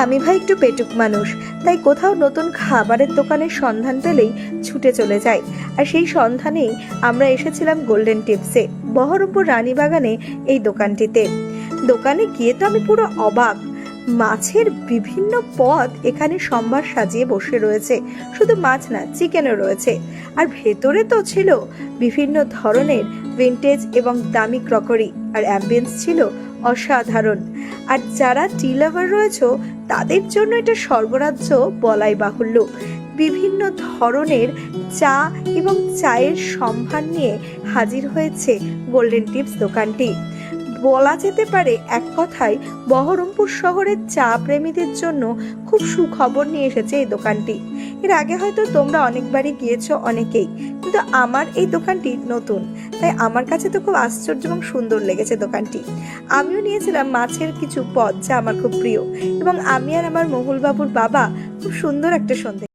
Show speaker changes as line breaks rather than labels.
আমি ভাই একটু পেটুক মানুষ, তাই কোথাও নতুন খাবারের দোকানের সন্ধান পেলেই ছুটে চলে যাই। আর সেই সন্ধানেই আমরা এসেছিলাম গোল্ডেন টিপসে, বহরমপুর রানীবাগানে এই দোকানটিতে। দোকানে গিয়ে তো আমি পুরো অবাক। মাছের বিভিন্ন পদ এখানে সম্ভার সাজিয়ে বসে রয়েছে। শুধু মাছ না, চিকেনও রয়েছে। আর ভেতরে তো ছিল বিভিন্ন ধরনের ভিন্টেজ এবং দামি ক্রকারি, আর অ্যাম্বিয়েন্স ছিল অসাধারণ। আর যারা টি লাভার রয়েছে তাদের জন্য এটা স্বর্গরাজ্য বলাই বাহুল্য। বিভিন্ন ধরনের চা এবং চায়ের সম্ভার নিয়ে হাজির হয়েছে গোল্ডেন টিপস দোকানটি। বলা যেতে পারে এক কথায় বহরমপুর শহরের চা প্রেমীদের জন্য খুব সুখবর নিয়ে এসেছে এই দোকানটি। এর আগে হয়তো তোমরা অনেকবারই গিয়েছো অনেকেই, কিন্তু আমার এই দোকানটি নতুন, তাই আমার কাছে তো খুব আশ্চর্য এবং সুন্দর লেগেছে দোকানটি। আমিও নিয়েছিলাম মাছের কিছু পদ যা আমার খুব প্রিয়, এবং আমি আর আমার মহুল বাবুর বাবা খুব সুন্দর একটা সন্ধে